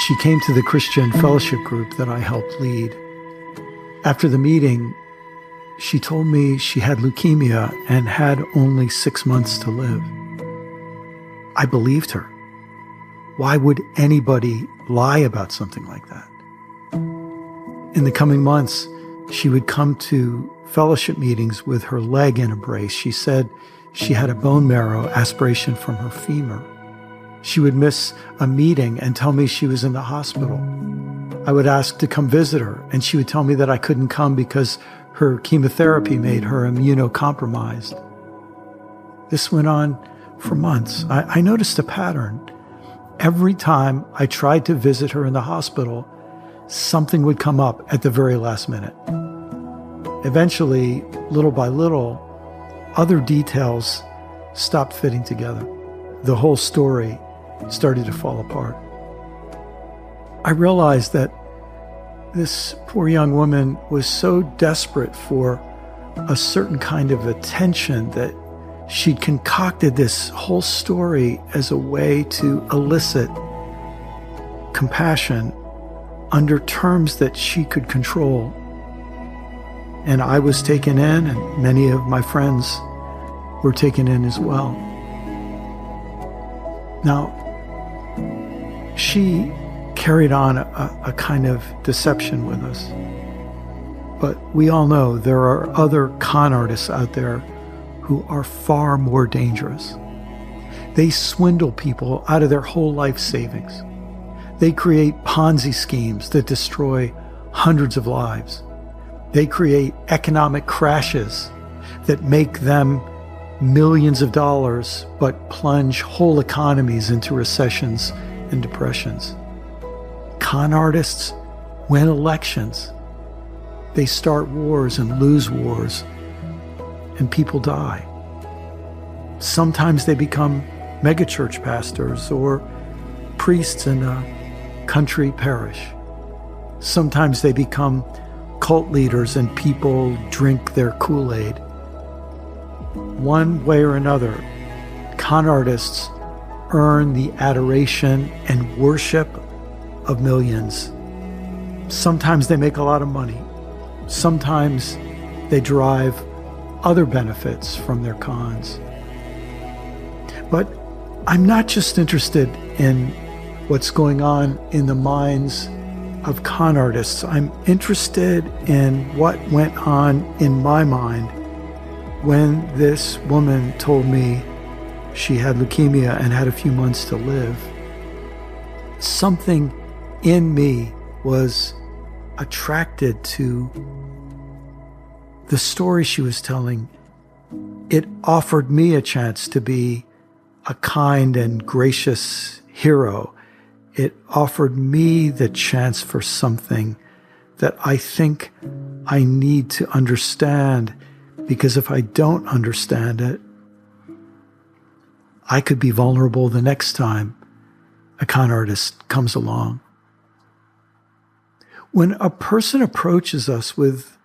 She came to the Christian fellowship group that I helped lead. After the meeting, she told me she had leukemia and had only 6 months to live. I believed her. Why would anybody lie about something like that? In the coming months, she would come to fellowship meetings with her leg in a brace. She said she had a bone marrow aspiration from her femur. She would miss a meeting and tell me she was in the hospital. I would ask to come visit her, and she would tell me that I couldn't come because her chemotherapy made her immunocompromised. This went on for months. I noticed a pattern. Every time I tried to visit her in the hospital, something would come up at the very last minute. Eventually, little by little, other details stopped fitting together. The whole story started to fall apart. I realized that this poor young woman was so desperate for a certain kind of attention that she'd concocted this whole story as a way to elicit compassion under terms that she could control. And I was taken in, and many of my friends were taken in as well. Now, she carried on a kind of deception with us. But we all know there are other con artists out there who are far more dangerous. They swindle people out of their whole life savings. They create Ponzi schemes that destroy hundreds of lives. They create economic crashes that make them millions of dollars, but plunge whole economies into recessions and depressions. Con artists win elections. They start wars and lose wars, and people die. Sometimes they become megachurch pastors or priests in a country parish. Sometimes they become cult leaders and people drink their Kool-Aid. One way or another, con artists earn the adoration and worship of millions. Sometimes they make a lot of money. Sometimes they derive other benefits from their cons. But I'm not just interested in what's going on in the minds of con artists. I'm interested in what went on in my mind when this woman told me she had leukemia and had a few months to live. Something in me was attracted to the story she was telling. It offered me a chance to be a kind and gracious hero. It offered me the chance for something that I think I need to understand, because if I don't understand it, I could be vulnerable the next time a con artist comes along. When a person approaches us with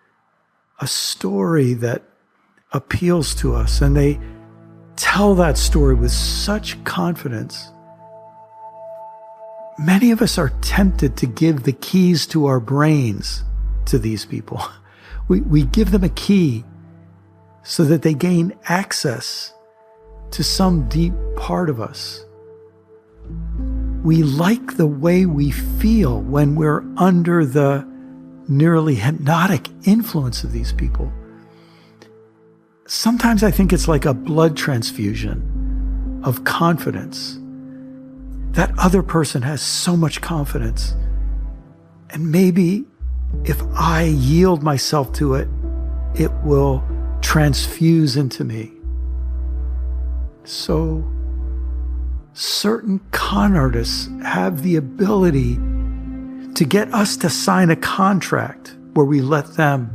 a story that appeals to us and they tell that story with such confidence, many of us are tempted to give the keys to our brains to these people. We give them a key so that they gain access to some deep part of us. We like the way we feel when we're under the nearly hypnotic influence of these people. Sometimes I think it's like a blood transfusion of confidence. That other person has so much confidence. And maybe if I yield myself to it, it will transfuse into me. So certain con artists have the ability to get us to sign a contract where we let them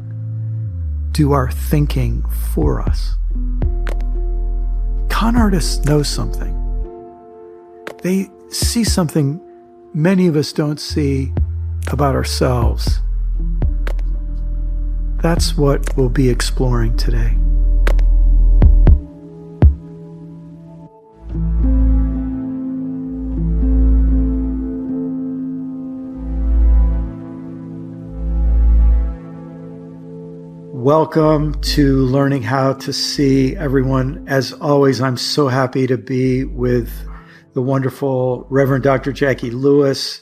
do our thinking for us. Con artists know something. They see something many of us don't see about ourselves. That's what we'll be exploring today. welcome to Learning How to See, everyone. As always, I'm so happy to be with the wonderful Reverend Dr. Jacqui Lewis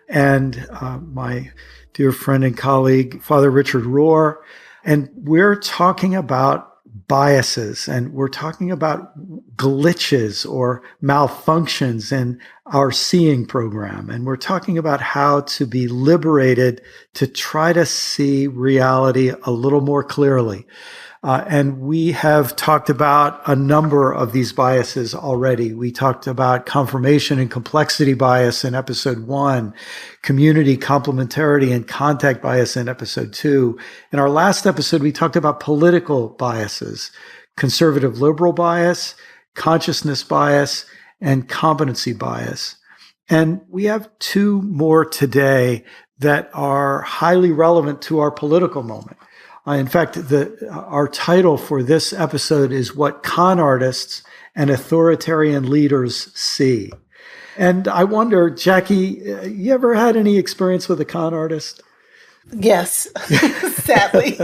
and my dear friend and colleague, Father Richard Rohr. And we're talking about biases, and we're talking about glitches or malfunctions in our seeing program. And we're talking about how to be liberated to try to see reality a little more clearly. And we have talked about a number of these biases already. We talked about confirmation and complexity bias in episode 1, community, complementarity, and contact bias in episode 2. In our last episode, we talked about political biases, conservative liberal bias, consciousness bias, and competency bias. And we have 2 more today that are highly relevant to our political moment. In fact, our title for this episode is What Con Artists and Authoritarian Leaders See. And I wonder, Jacqui, you ever had any experience with a con artist? Yes, sadly.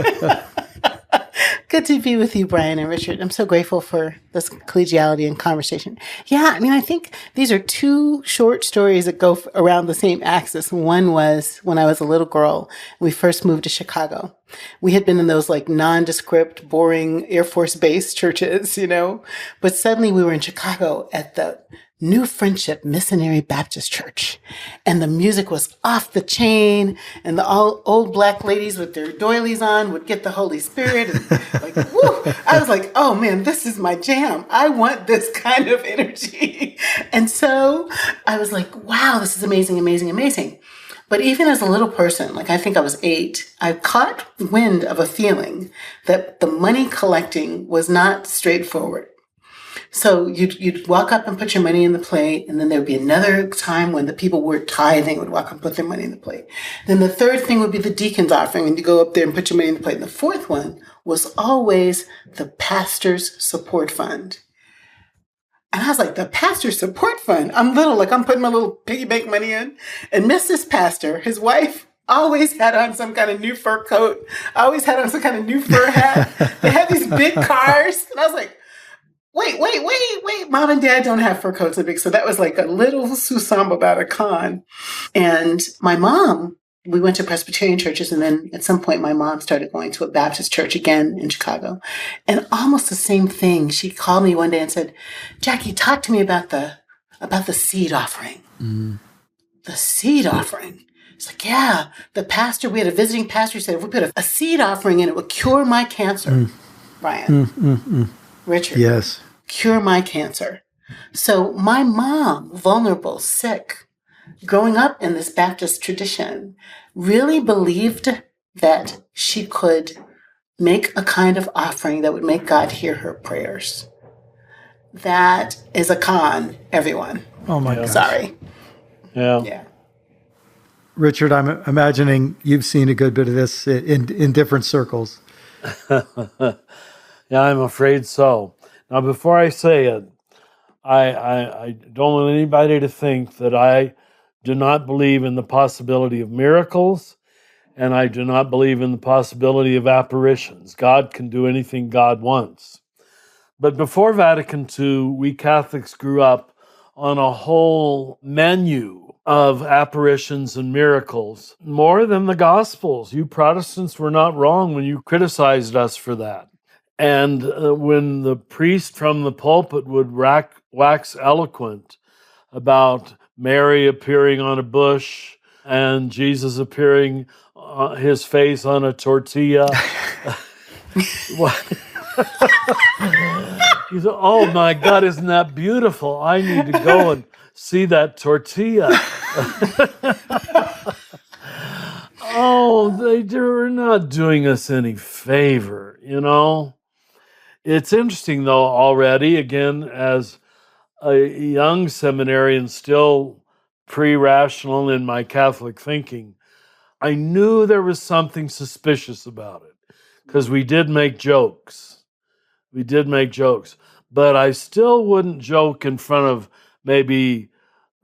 Good to be with you, Brian and Richard. I'm so grateful for this collegiality and conversation. Yeah, I mean, I think these are 2 short stories that go around the same axis. One was when I was a little girl, we first moved to Chicago. We had been in those like nondescript, boring Air Force Base churches, but suddenly we were in Chicago at the New Friendship Missionary Baptist Church. And the music was off the chain, and the old black ladies with their doilies on would get the Holy Spirit. And like, woo! I was like, oh man, this is my jam. I want this kind of energy. And so I was like, wow, this is amazing, amazing, amazing. But even as a little person, like I think I was 8, I caught wind of a feeling that the money collecting was not straightforward. So you'd walk up and put your money in the plate, and then there would be another time when the people who were tithing would walk up and put their money in the plate. Then the third thing would be the deacon's offering, and you go up there and put your money in the plate. And the fourth one was always the pastor's support fund. And I was like, the pastor's support fund? I'm little, like I'm putting my little piggy bank money in. And Mrs. Pastor, his wife, always had on some kind of new fur coat, always had on some kind of new fur hat. They had these big cars. And I was like, wait, Mom and Dad don't have fur coats so big. So that was like a little susam about a con. And my mom, we went to Presbyterian churches. And then at some point, my mom started going to a Baptist church again in Chicago. And almost the same thing. She called me one day and said, Jacqui, talk to me about the seed offering. Mm. The seed offering. It's like, yeah, we had a visiting pastor who said, if we put a seed offering in, it would cure my cancer. Brian. Richard. Yes. Cure my cancer. So my mom, vulnerable, sick, growing up in this Baptist tradition, really believed that she could make a kind of offering that would make God hear her prayers. That is a con, everyone. Oh my God. Sorry. Yeah. Richard, I'm imagining you've seen a good bit of this in different circles. Yeah, I'm afraid so. Now, before I say it, I don't want anybody to think that I do not believe in the possibility of miracles, and I do not believe in the possibility of apparitions. God can do anything God wants. But before Vatican II, we Catholics grew up on a whole menu of apparitions and miracles, more than the Gospels. You Protestants were not wrong when you criticized us for that. And when the priest from the pulpit would wax eloquent about Mary appearing on a bush and Jesus appearing his face on a tortilla, he said, oh my God, isn't that beautiful? I need to go and see that tortilla. They're not doing us any favor, It's interesting, though, already, again, as a young seminarian, still pre-rational in my Catholic thinking, I knew there was something suspicious about it, because we did make jokes. But I still wouldn't joke in front of maybe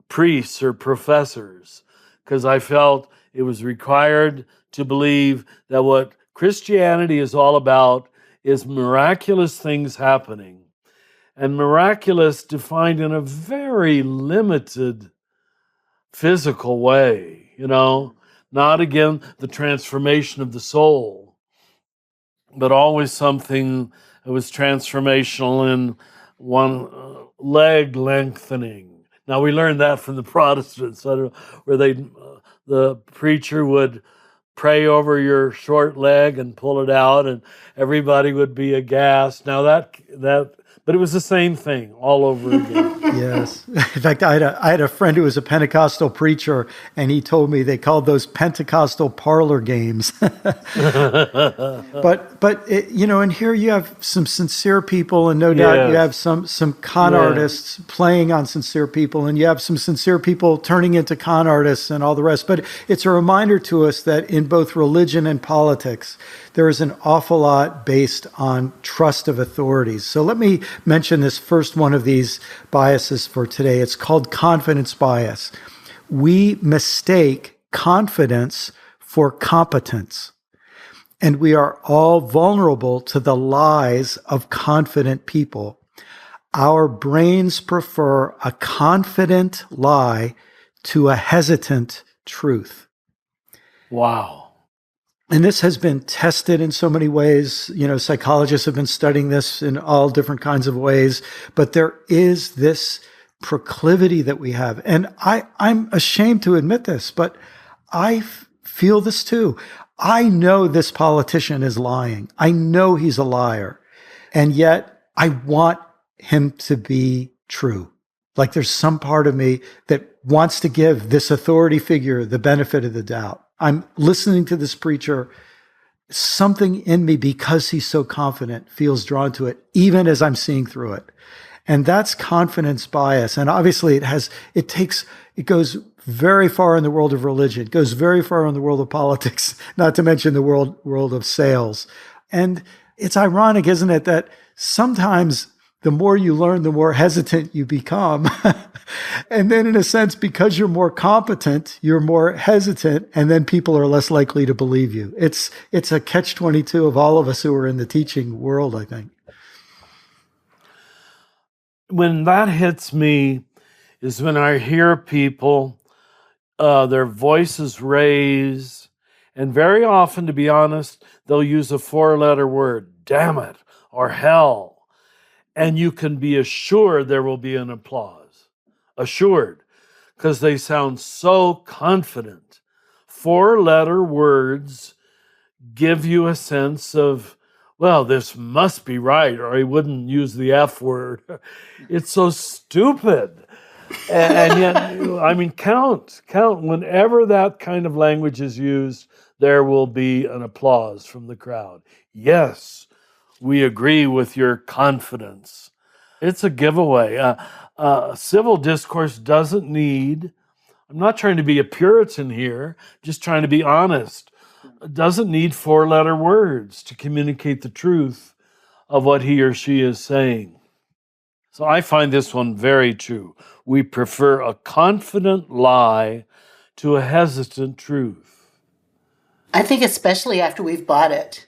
priests or professors, because I felt it was required to believe that what Christianity is all about is miraculous things happening, and miraculous defined in a very limited physical way, not again the transformation of the soul, but always something that was transformational in one leg lengthening. Now we learned that from the Protestants, where the preacher would pray over your short leg and pull it out, and everybody would be aghast. Now but it was the same thing all over again. Yes. In fact, I had a friend who was a Pentecostal preacher, and he told me they called those Pentecostal parlor games. But and here you have some sincere people, and no doubt you have some con artists playing on sincere people, and you have some sincere people turning into con artists and all the rest. But it's a reminder to us that in both religion and politics, there is an awful lot based on trust of authorities. So let me mention this first one of these biases for today. It's called confidence bias. We mistake confidence for competence. And we are all vulnerable to the lies of confident people. Our brains prefer a confident lie to a hesitant truth. Wow. And this has been tested in so many ways. Psychologists have been studying this in all different kinds of ways. But there is this proclivity that we have. And I'm ashamed to admit this, but I feel this too. I know this politician is lying. I know he's a liar. And yet I want him to be true. Like there's some part of me that wants to give this authority figure the benefit of the doubt. I'm listening to this preacher. Something in me, because he's so confident, feels drawn to it, even as I'm seeing through it. And that's confidence bias. And obviously it goes very far in the world of religion. It goes very far in the world of politics, not to mention the world of sales. And it's ironic, isn't it, that sometimes the more you learn, the more hesitant you become. And then in a sense, because you're more competent, you're more hesitant, and then people are less likely to believe you. It's a catch-22 of all of us who are in the teaching world, I think. When that hits me is when I hear people, their voices raise, and very often, to be honest, they'll use a 4-letter word, damn it, or hell. And you can be assured there will be an applause. Assured, because they sound so confident. 4-letter words give you a sense of, well, this must be right, or he wouldn't use the F word. It's so stupid. And yet, count. Whenever that kind of language is used, there will be an applause from the crowd. Yes, we agree with your confidence. It's a giveaway. Civil discourse doesn't need, I'm not trying to be a Puritan here, just trying to be honest. It doesn't need 4-letter words to communicate the truth of what he or she is saying. So I find this one very true. We prefer a confident lie to a hesitant truth. I think especially after we've bought it.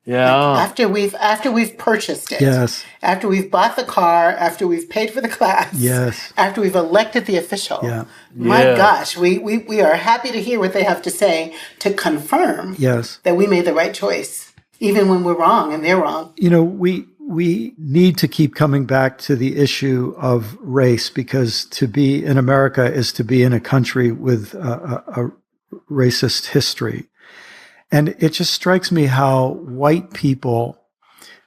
Yeah. Like after we've purchased it. Yes. After we've bought the car, after we've paid for the class. Yes. After we've elected the official. Yeah. My gosh, we are happy to hear what they have to say to confirm that we made the right choice, even when we're wrong and they're wrong. We need to keep coming back to the issue of race, because to be in America is to be in a country with a racist history. And it just strikes me how white people,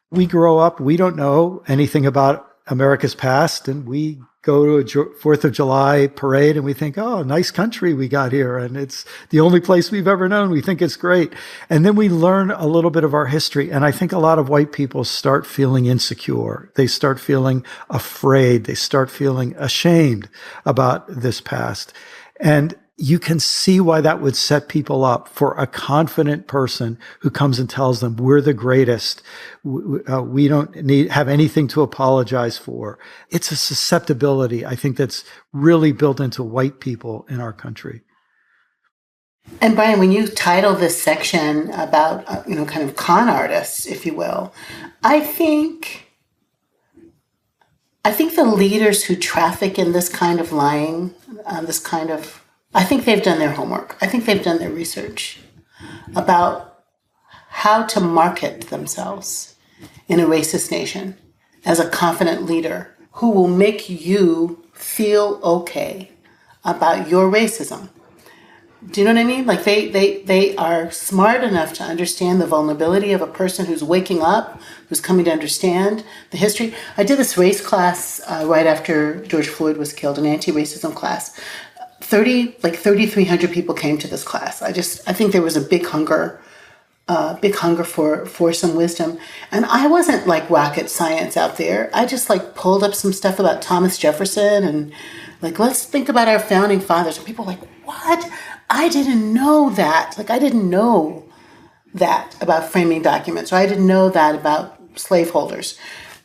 we grow up, we don't know anything about America's past, and we go to a 4th of July parade and we think, oh, nice country we got here, and it's the only place we've ever known. We think it's great. And then we learn a little bit of our history, and I think a lot of white people start feeling insecure. They start feeling afraid. They start feeling ashamed about this past. And you can see why that would set people up for a confident person who comes and tells them, we're the greatest. We don't have anything to apologize for. It's a susceptibility, I think, that's really built into white people in our country. And Brian, when you title this section about, kind of con artists, if you will, I think the leaders who traffic in this kind of lying, I think they've done their homework. I think they've done their research about how to market themselves in a racist nation as a confident leader who will make you feel okay about your racism. Do you know what I mean? Like they are smart enough to understand the vulnerability of a person who's waking up, who's coming to understand the history. I did this race class right after George Floyd was killed, an anti-racism class. 3,300 people came to this class. I think there was a big hunger for some wisdom. And I wasn't like rocket science out there. I just like pulled up some stuff about Thomas Jefferson and like, let's think about our founding fathers. And people were like, what? I didn't know that. Like, I didn't know that about framing documents, or I didn't know that about slaveholders.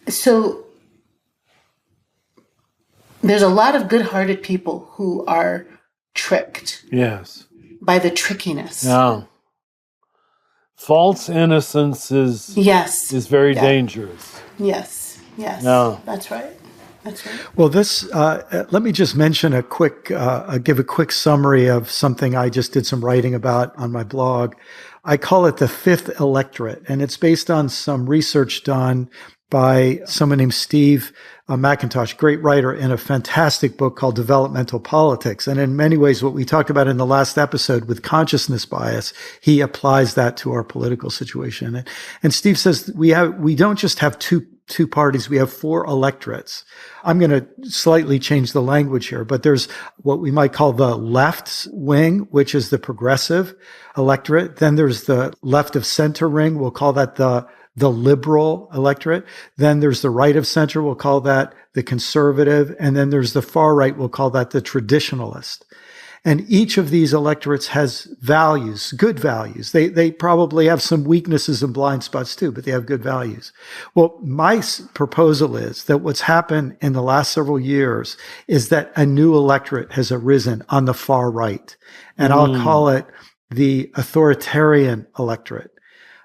So there's a lot of good-hearted people who are tricked. Yes. By the trickiness. Yeah. False innocence is very dangerous. Yes. Yeah. That's right. Well, this, let me just mention give a quick summary of something I just did some writing about on my blog. I call it the fifth electorate, and it's based on some research done by someone named Steve McIntosh, great writer, in a fantastic book called Developmental Politics. And in many ways, what we talked about in the last episode with consciousness bias, he applies that to our political situation. And Steve says we don't just have two parties, we have four electorates. I'm going to slightly change the language here, but there's what we might call the left wing, which is the progressive electorate. Then there's the left of center ring. We'll call that the liberal electorate. Then there's the right of center. We'll call that the conservative. And then there's the far right. We'll call that the traditionalist. And each of these electorates has values, good values. They probably have some weaknesses and blind spots too, but they have good values. Well, my proposal is that what's happened in the last several years is that a new electorate has arisen on the far right. And I'll call it the authoritarian electorate.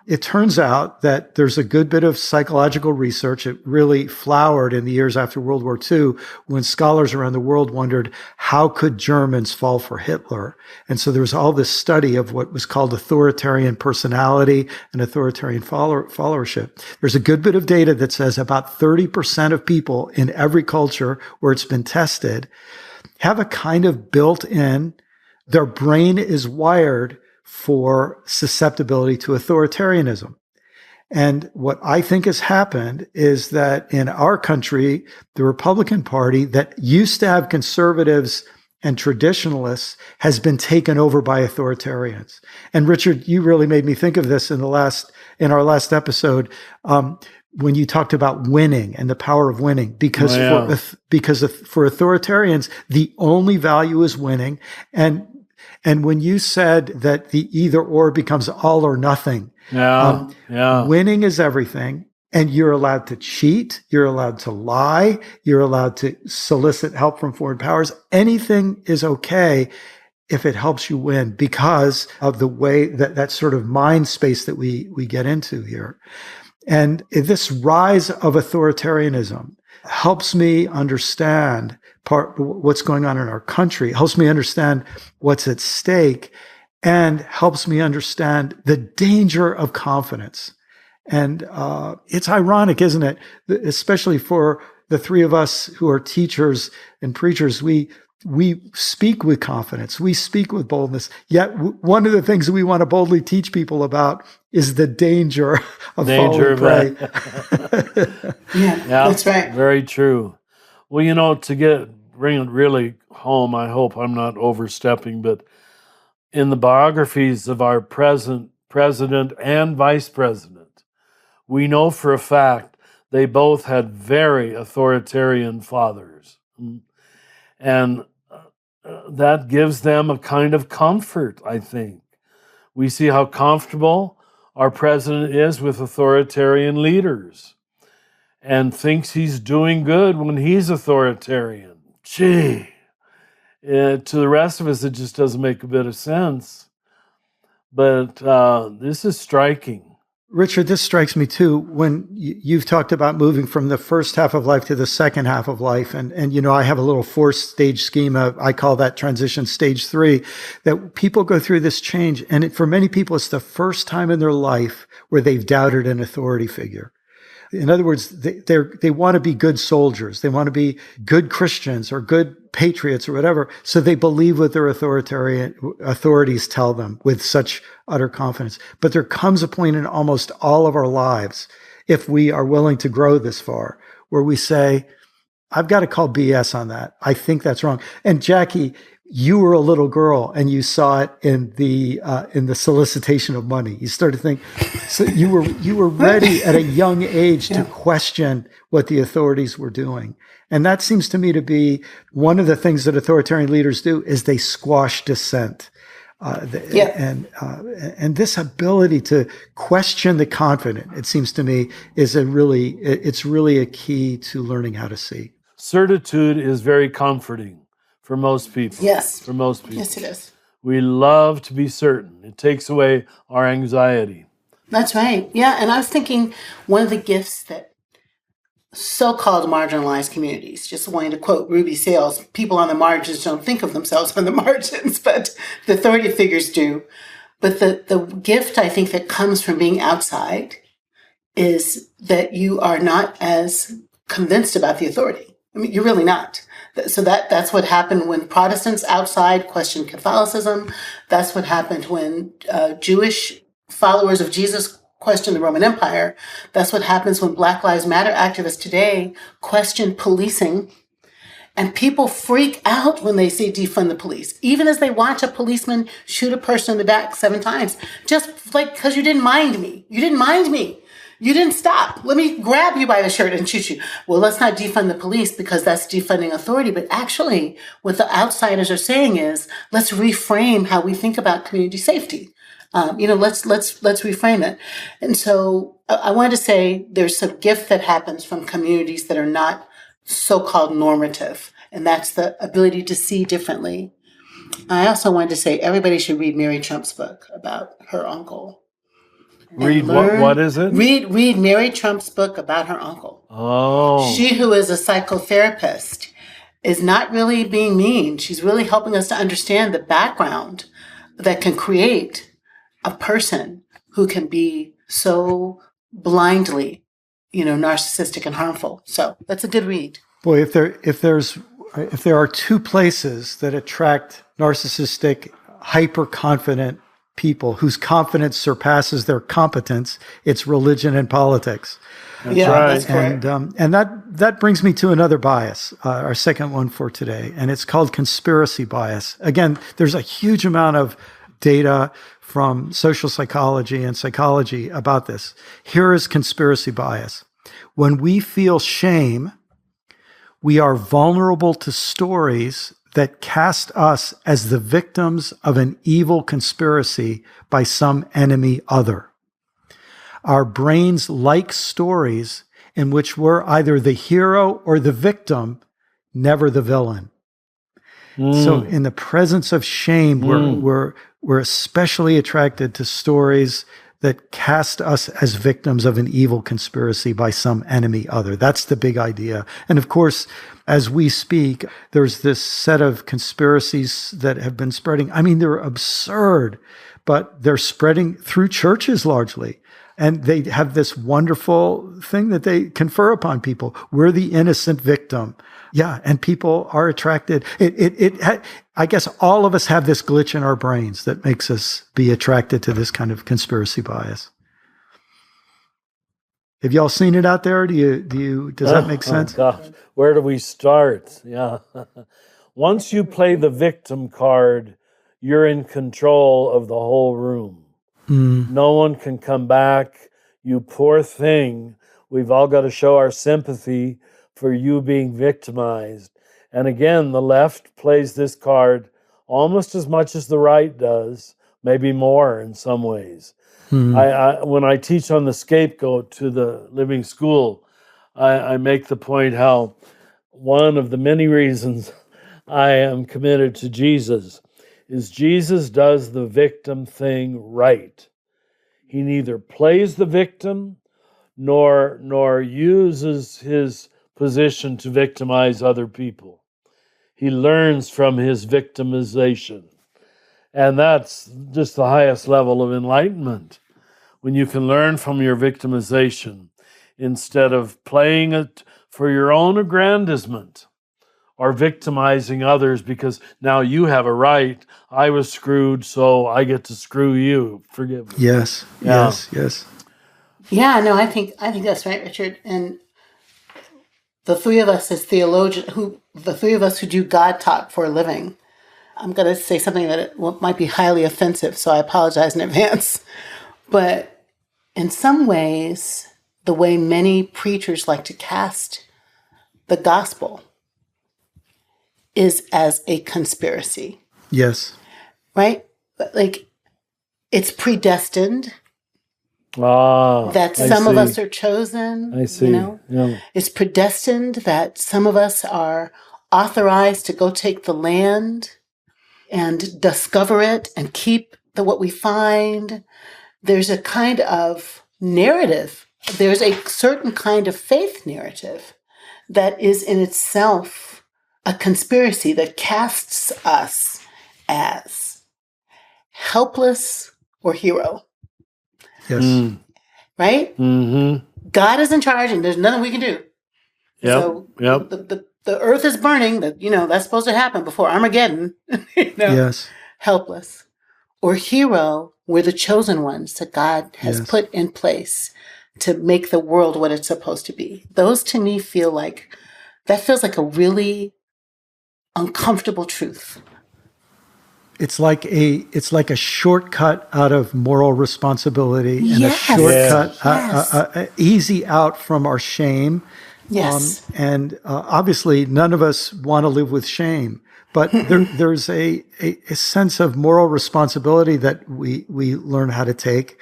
It turns out that there's a good bit of psychological research. It really flowered in the years after World War II when scholars around the world wondered, how could Germans fall for Hitler? And so there was all this study of what was called authoritarian personality and authoritarian followership. There's a good bit of data that says about 30% of people in every culture where it's been tested have a kind of built-in, their brain is wired for susceptibility to authoritarianism. And what I think has happened is that in our country, the Republican Party that used to have conservatives and traditionalists has been taken over by authoritarians. And Richard, you really made me think of this in our last episode, when you talked about winning and the power of winning, because for authoritarians, the only value is winning. And when you said that the either or becomes all or nothing, winning is everything. And you're allowed to cheat. You're allowed to lie. You're allowed to solicit help from foreign powers. Anything is okay if it helps you win because of the way that sort of mind space that we get into here. And this rise of authoritarianism helps me understand what's going on in our country, helps me understand what's at stake, and helps me understand the danger of confidence. And it's ironic, isn't it? Especially for the three of us who are teachers and preachers, we speak with confidence. We speak with boldness. Yet one of the things we want to boldly teach people about is the danger of falling prey. Yeah, that's right. Very true. Well, to bring it really home, I hope I'm not overstepping, but in the biographies of our present president and vice president, we know for a fact they both had very authoritarian fathers. And that gives them a kind of comfort, I think. We see how comfortable our president is with authoritarian leaders and thinks he's doing good when he's authoritarian. Gee, to the rest of us, it just doesn't make a bit of sense. But this is striking. Richard, this strikes me too, when you've talked about moving from the first half of life to the second half of life. And you know, I have a little 4-stage schema. I call that transition stage 3, that people go through this change. And for many people, it's the first time in their life where they've doubted an authority figure. In other words, they want to be good soldiers. They want to be good Christians or good patriots or whatever. So they believe what their authoritarian authorities tell them with such utter confidence. But there comes a point in almost all of our lives, if we are willing to grow this far, where we say, I've got to call BS on that. I think that's wrong. And Jacqui, you were a little girl and you saw it in the solicitation of money. You started to think, so you were ready at a young age to question what the authorities were doing. And that seems to me to be one of the things that authoritarian leaders do, is they squash dissent. And this ability to question the confident, it seems to me, is it's really a key to learning how to see. Certitude is very comforting for most people. Yes. For most people. Yes, it is. We love to be certain. It takes away our anxiety. That's right. Yeah. And I was thinking one of the gifts that so-called marginalized communities, just wanting to quote Ruby Sales, people on the margins don't think of themselves on the margins, but the authority figures do. But the gift, I think, that comes from being outside is that you are not as convinced about the authority. I mean, you're really not. So that's what happened when Protestants outside questioned Catholicism. That's what happened when Jewish followers of Jesus questioned the Roman Empire. That's what happens when Black Lives Matter activists today question policing. And people freak out when they say defund the police, even as they watch a policeman shoot a person in the back 7 times. Just like, because you didn't mind me. You didn't mind me. You didn't stop. Let me grab you by the shirt and shoot you. Well, let's not defund the police because that's defunding authority. But actually, what the outsiders are saying is, let's reframe how we think about community safety. Let's reframe it. And so I wanted to say there's some gift that happens from communities that are not so-called normative, and that's the ability to see differently. I also wanted to say everybody should read Mary Trump's book about her uncle. Read what is it? Read Mary Trump's book about her uncle. Oh. She, who is a psychotherapist, is not really being mean. She's really helping us to understand the background that can create a person who can be so blindly, narcissistic and harmful. So that's a good read. Boy, if there are 2 places that attract narcissistic, hyper-confident people whose confidence surpasses their competence, it's religion and politics. That's right. That's correct. And that brings me to another bias, our second one for today, and it's called conspiracy bias. Again, there's a huge amount of data from social psychology and psychology about this. Here is conspiracy bias. When we feel shame, we are vulnerable to stories that cast us as the victims of an evil conspiracy by some enemy other. Our brains like stories in which we're either the hero or the victim, never the villain. So in the presence of shame, we're especially attracted to stories that cast us as victims of an evil conspiracy by some enemy other. That's the big idea. And of course, as we speak, there's this set of conspiracies that have been spreading. I mean, they're absurd, but they're spreading through churches largely. And they have this wonderful thing that they confer upon people. We're the innocent victim. Yeah, and people are attracted. I guess all of us have this glitch in our brains that makes us be attracted to this kind of conspiracy bias. Have y'all seen it out there? Does that make sense? Gosh. Where do we start? Yeah. Once you play the victim card, you're in control of the whole room. No one can come back. You poor thing. We've all got to show our sympathy for you being victimized. And again, the left plays this card almost as much as the right does, maybe more in some ways. When I teach on the scapegoat to the Living School, I make the point how one of the many reasons I am committed to Jesus is Jesus does the victim thing right. He neither plays the victim nor uses his position to victimize other people. He learns from his victimization. And that's just the highest level of enlightenment, when you can learn from your victimization instead of playing it for your own aggrandizement or victimizing others because now you have a right. I was screwed, so I get to screw you. Forgive me. Yes, Yeah. yes. Yeah, no, I think that's right, Richard. And the three of us as theologians, the three of us who do God talk for a living, I'm going to say something that might be highly offensive, so I apologize in advance. But in some ways, the way many preachers like to cast the gospel is as a conspiracy. Yes. Right? Like, it's predestined that I some of see. us are chosen. I see. You know? Yeah. It's predestined that some of us are authorized to go take the land and discover it and keep what we find. There's a kind of narrative. There's a certain kind of faith narrative that is in itself a conspiracy that casts us as helpless or hero. Yes. Right? Mm-hmm. God is in charge and there's nothing we can do. Yep. So Yep. the earth is burning, that's supposed to happen before Armageddon. Yes. Helpless. Or hero, we're the chosen ones that God has Yes. put in place to make the world what it's supposed to be. Those to me feels like a really uncomfortable truth. It's like a shortcut out of moral responsibility and Yes. a shortcut, Yes. easy out from our shame. Yes. And obviously, none of us want to live with shame. But there's a sense of moral responsibility that we learn how to take,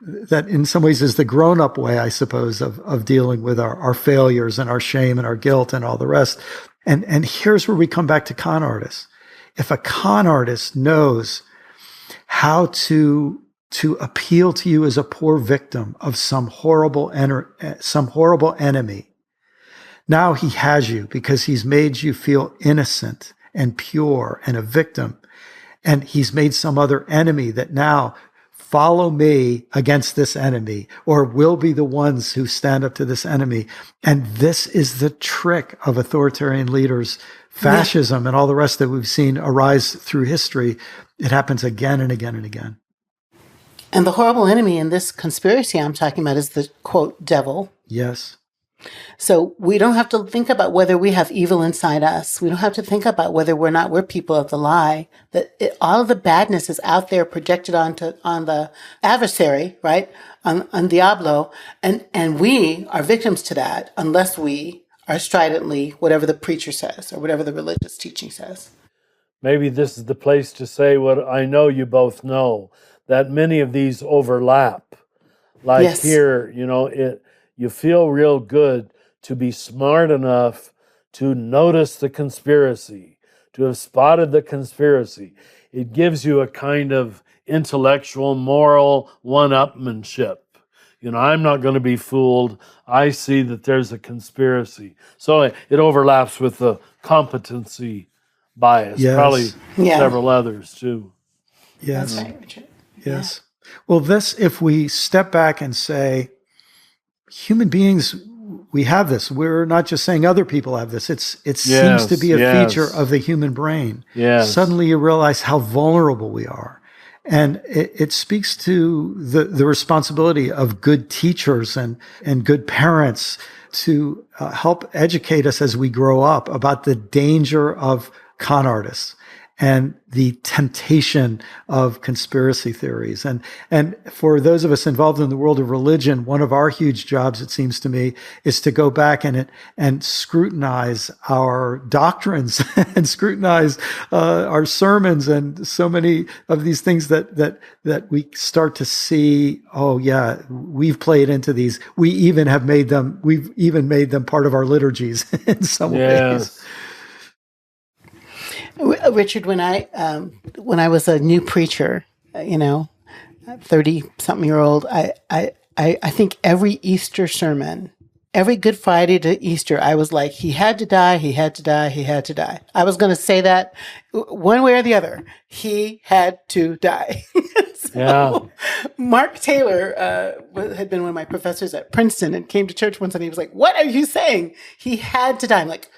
that in some ways is the grown-up way, I suppose, of dealing with our failures and our shame and our guilt and all the rest. And here's where we come back to con artists. If a con artist knows how to appeal to you as a poor victim of some horrible enemy, now he has you because he's made you feel innocent and pure and a victim. And he's made some other enemy that now follow me against this enemy, or will be the ones who stand up to this enemy. And this is the trick of authoritarian leaders, fascism, and all the rest that we've seen arise through history. It happens again and again and again. And the horrible enemy in this conspiracy I'm talking about is the, quote, devil. Yes. So we don't have to think about whether we have evil inside us. We don't have to think about whether we're people of the lie. All of the badness is out there projected on the adversary, right? On Diablo. And we are victims to that unless we are stridently whatever the preacher says or whatever the religious teaching says. Maybe this is the place to say what I know you both know, that many of these overlap. Like Yes. here, you feel real good to be smart enough to notice the conspiracy, to have spotted the conspiracy. It gives you a kind of intellectual, moral one-upmanship. I'm not going to be fooled. I see that there's a conspiracy. So it overlaps with the competency bias, Yes. probably Yeah. several others too. Yes. That's right, Richard. Yes. Well, if we step back and say, human beings, we have this. We're not just saying other people have this. It seems to be a feature of the human brain. Yes. Suddenly you realize how vulnerable we are. And it speaks to the responsibility of good teachers and good parents to help educate us as we grow up about the danger of con artists and the temptation of conspiracy theories. And for those of us involved in the world of religion, one of our huge jobs, it seems to me, is to go back and scrutinize our doctrines and scrutinize our sermons and so many of these things that we start to see, oh yeah, we've played into these. We've even made them part of our liturgies in some ways. Richard, when I was a new preacher, 30-something-year-old, I think every Easter sermon, every Good Friday to Easter, I was like, he had to die, he had to die, he had to die. I was going to say that one way or the other. He had to die. Mark Taylor had been one of my professors at Princeton and came to church once and he was like, what are you saying? He had to die. I'm like,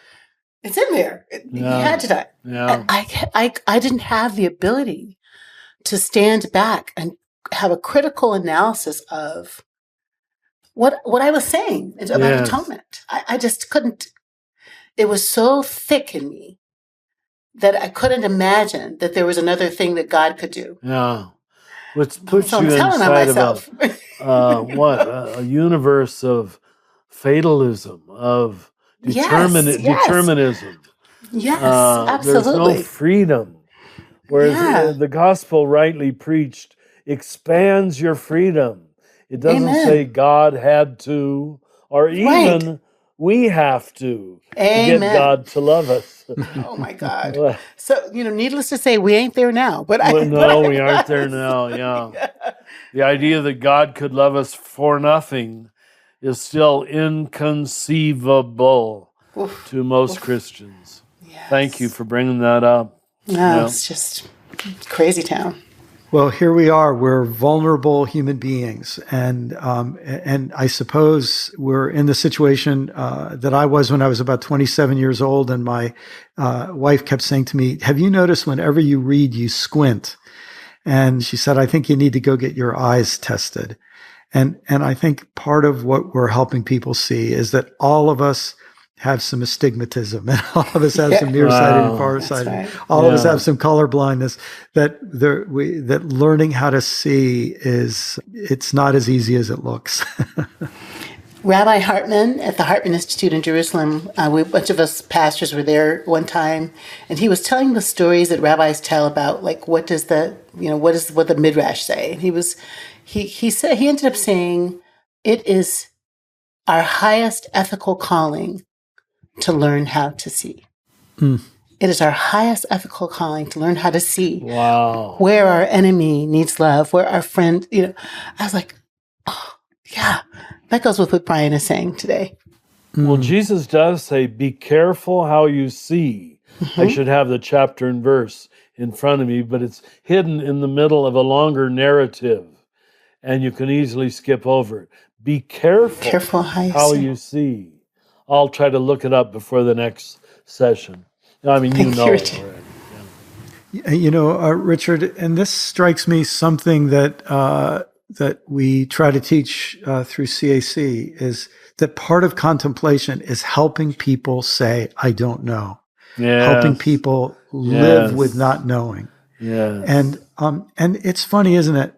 it's in there. He had to die. Yeah. I didn't have the ability to stand back and have a critical analysis of what I was saying about atonement. I just couldn't. It was so thick in me that I couldn't imagine that there was another thing that God could do. Yeah. Which puts so you I'm telling on inside myself. of a universe of fatalism, of determinism. Yes, absolutely. There's no freedom. Whereas the gospel rightly preached expands your freedom. It doesn't say God had to, or even we have to get God to love us. Oh my God. So, needless to say, we ain't there now. But we aren't there now, yeah. The idea that God could love us for nothing is still inconceivable to most Christians. Yes. Thank you for bringing that up. No, it's just crazy town. Well, here we are. We're vulnerable human beings, and I suppose we're in the situation that I was when I was about 27 years old, and my wife kept saying to me, "Have you noticed whenever you read, you squint?" And she said, "I think you need to go get your eyes tested." And I think part of what we're helping people see is that all of us have some astigmatism, and all of us have some nearsighted and farsighted. Right. All of us have some color blindness. That learning how to see it's not as easy as it looks. Rabbi Hartman at the Hartman Institute in Jerusalem, a bunch of us pastors were there one time, and he was telling the stories that rabbis tell about, like, what does the Midrash say? And he ended up saying, it is our highest ethical calling to learn how to see. It is our highest ethical calling to learn how to see where our enemy needs love, where our friend, I was like, oh, yeah, that goes with what Brian is saying today. Well, Jesus does say, be careful how you see. I should have the chapter and verse in front of me, but it's hidden in the middle of a longer narrative, and you can easily skip over it. Be careful how you see. I'll try to look it up before the next session. I mean, Thank you, Richard. Richard, and this strikes me something that we try to teach through CAC is that part of contemplation is helping people say, I don't know. Yes. Helping people live with not knowing. Yes. And it's funny, isn't it?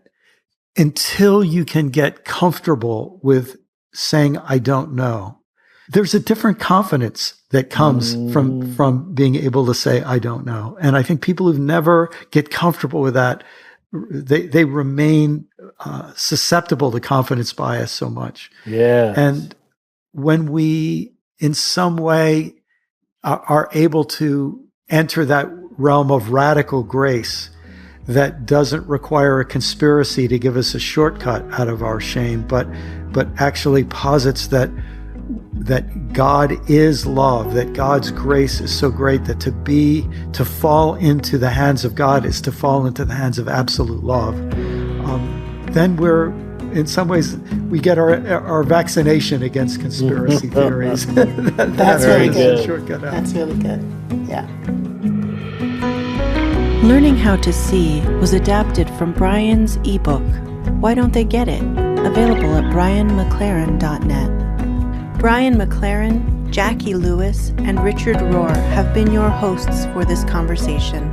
Until you can get comfortable with saying, I don't know, there's a different confidence that comes from being able to say, I don't know. And I think people who never get comfortable with that, they remain susceptible to confidence bias so much. Yeah. And when we, in some way, are able to enter that realm of radical grace that doesn't require a conspiracy to give us a shortcut out of our shame, but actually posits that God is love, that God's grace is so great that to fall into the hands of God is to fall into the hands of absolute love. Then we're, in some ways, we get our vaccination against conspiracy theories. That's really good. Shortcut out. That's really good. Yeah. Learning How to See was adapted from Brian's ebook, Why Don't They Get It? Available at brianmclaren.net. Brian McLaren, Jacqui Lewis, and Richard Rohr have been your hosts for this conversation.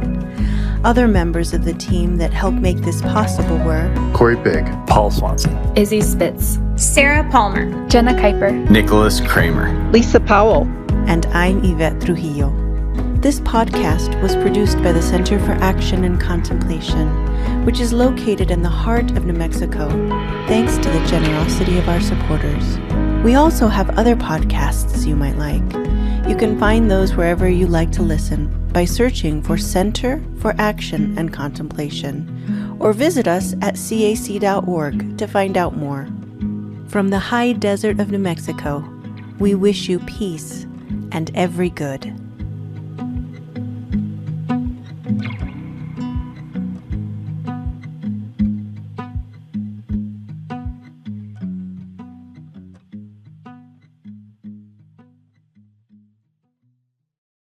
Other members of the team that helped make this possible were Corey Big, Paul Swanson, Izzy Spitz, Sarah Palmer, Jenna Kuiper, Nicholas Kramer, Lisa Powell, and I'm Yvette Trujillo. This podcast was produced by the Center for Action and Contemplation, which is located in the heart of New Mexico, thanks to the generosity of our supporters. We also have other podcasts you might like. You can find those wherever you like to listen. by searching for Center for Action and Contemplation, or visit us at cac.org to find out more. From the high desert of New Mexico, we wish you peace and every good.